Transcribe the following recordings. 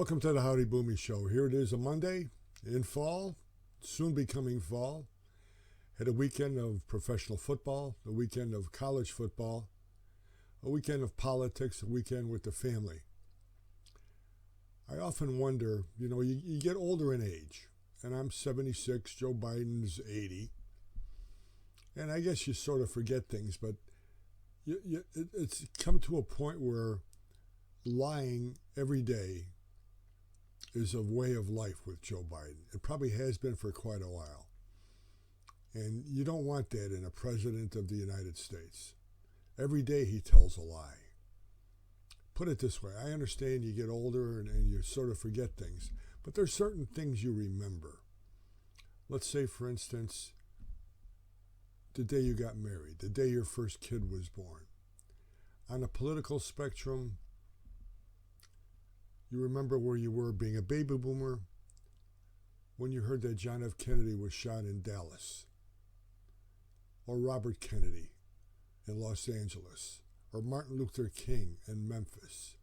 Welcome to the Howdy Boomy Show. Here it is, a Monday in fall, soon becoming fall. Had a weekend of professional football, a weekend of college football, a weekend of politics, a weekend with the family. I often wonder, you get older in age, and I'm 76, Joe Biden's 80, and I guess you sort of forget things, but it's come to a point where lying every day is a way of life with Joe Biden. It probably has been for quite a while. And you don't want that in a president of the United States. Every day he tells a lie. Put it this way, I understand you get older and you sort of forget things, but there's certain things you remember. Let's say, for instance, the day you got married, the day your first kid was born. On a political spectrum, you remember where you were being a baby boomer when you heard that John F. Kennedy was shot in Dallas, or Robert Kennedy in Los Angeles, or Martin Luther King in Memphis.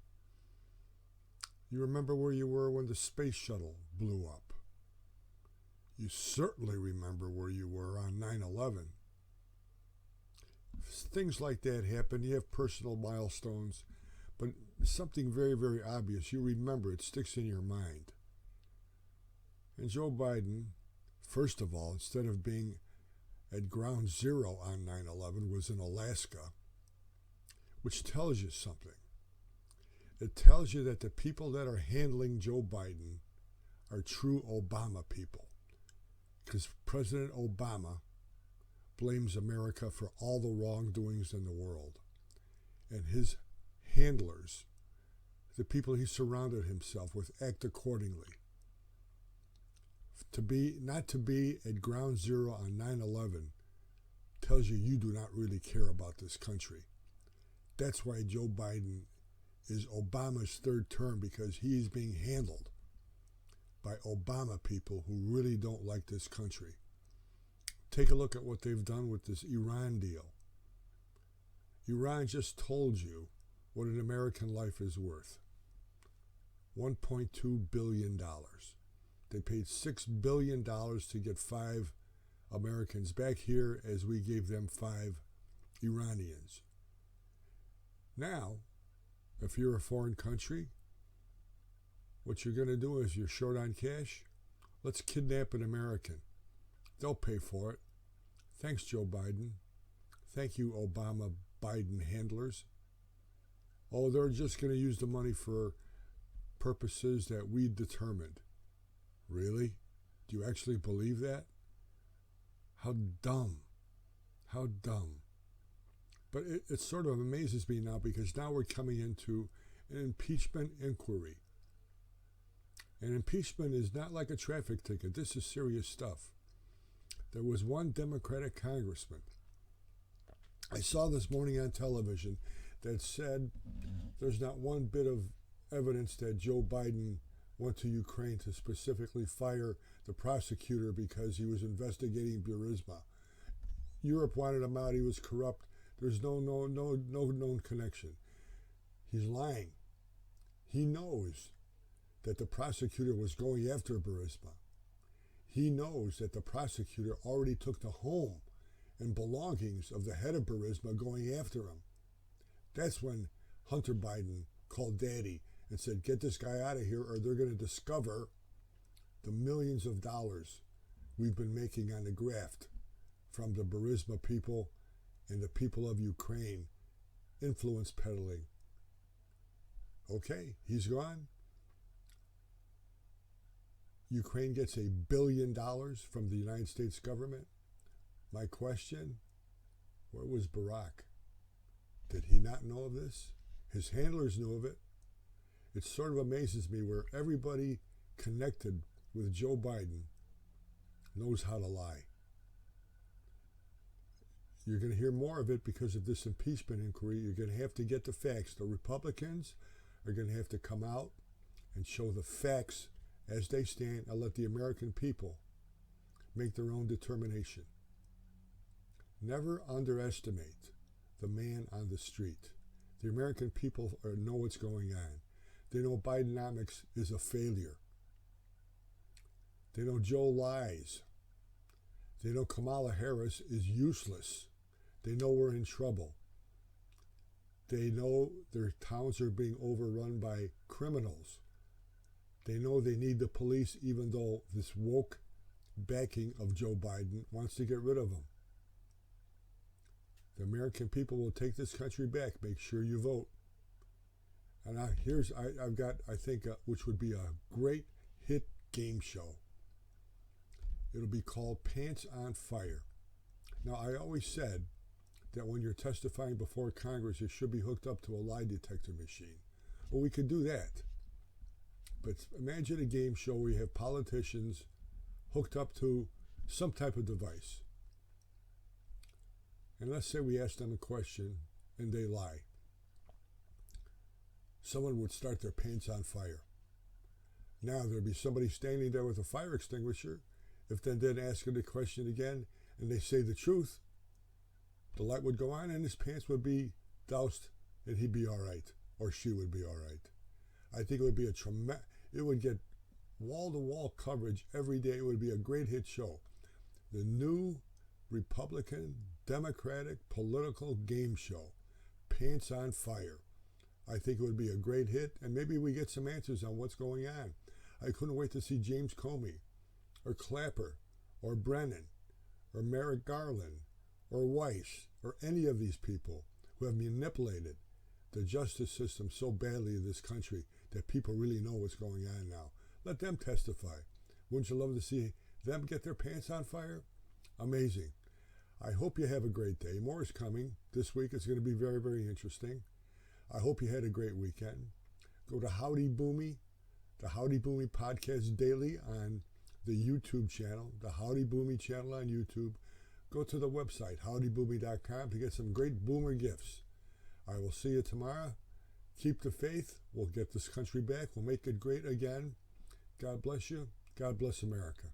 You remember where you were when the space shuttle blew up. You certainly remember where you were on 9/11. Things like that happen. You have personal milestones, but something very, very obvious. You remember, it sticks in your mind. And Joe Biden, first of all, instead of being at ground zero on 9/11, was in Alaska, which tells you something. It tells you that the people that are handling Joe Biden are true Obama people, because President Obama blames America for all the wrongdoings in the world. And his handlers, the people he surrounded himself with, act accordingly. Not to be at ground zero on 9/11 tells you do not really care about this country. That's why Joe Biden is Obama's third term, because he's being handled by Obama people who really don't like this country. Take a look at what they've done with this Iran deal. Iran just told you what an American life is worth. $1.2 billion. They paid $6 billion to get 5 Americans back here, as we gave them 5 Iranians. Now, if you're a foreign country, what you're going to do is, you're short on cash, let's kidnap an American. They'll pay for it. Thanks, Joe Biden. Thank you, Obama Biden handlers. Oh, they're just going to use the money for purposes that we determined. Really? Do you actually believe that? How dumb. How dumb. But it sort of amazes me now, because now we're coming into an impeachment inquiry. And impeachment is not like a traffic ticket. This is serious stuff. There was one Democratic congressman I saw this morning on television that said there's not one bit of evidence that Joe Biden went to Ukraine to specifically fire the prosecutor because he was investigating Burisma. Europe wanted him out. He was corrupt. There's no known connection. He's lying. He knows that the prosecutor was going after Burisma. He knows that the prosecutor already took the home and belongings of the head of Burisma, going after him. That's when Hunter Biden called Daddy and said, get this guy out of here, or they're going to discover the millions of dollars we've been making on the graft from the Burisma people and the people of Ukraine, influence peddling. Okay, he's gone. Ukraine gets $1 billion from the United States government. My question, where was Barack? Did he not know of this? His handlers knew of it. It sort of amazes me where everybody connected with Joe Biden knows how to lie. You're going to hear more of it because of this impeachment inquiry. You're going to have to get the facts. The Republicans are going to have to come out and show the facts as they stand, and let the American people make their own determination. Never underestimate the man on the street. The American people know what's going on. They know Bidenomics is a failure. They know Joe lies. They know Kamala Harris is useless. They know we're in trouble. They know their towns are being overrun by criminals. They know they need the police, even though this woke backing of Joe Biden wants to get rid of them. The American people will take this country back. Make sure you vote. And I've got, I think, which would be a great hit game show. It'll be called Pants on Fire. Now, I always said that when you're testifying before Congress, you should be hooked up to a lie detector machine. Well, we could do that. But imagine a game show where you have politicians hooked up to some type of device. And let's say we ask them a question and they lie. Someone would start their pants on fire. Now there'd be somebody standing there with a fire extinguisher. If they then ask the question again and they say the truth, the light would go on and his pants would be doused and he'd be all right, or she would be all right. I think it would be it would get wall-to-wall coverage every day. It would be a great hit show. The new Republican, Democratic, political game show, Pants on Fire. I think it would be a great hit, and maybe we get some answers on what's going on. I couldn't wait to see James Comey, or Clapper, or Brennan, or Merrick Garland, or Weiss, or any of these people who have manipulated the justice system so badly in this country that people really know what's going on now. Let them testify. Wouldn't you love to see them get their pants on fire? Amazing. I hope you have a great day. More is coming this week. It's going to be very, very interesting. I hope you had a great weekend. Go to Howdy Boomy, the Howdy Boomy Podcast Daily on the YouTube channel, the Howdy Boomy channel on YouTube. Go to the website, howdyboomy.com, to get some great boomer gifts. I will see you tomorrow. Keep the faith. We'll get this country back. We'll make it great again. God bless you. God bless America.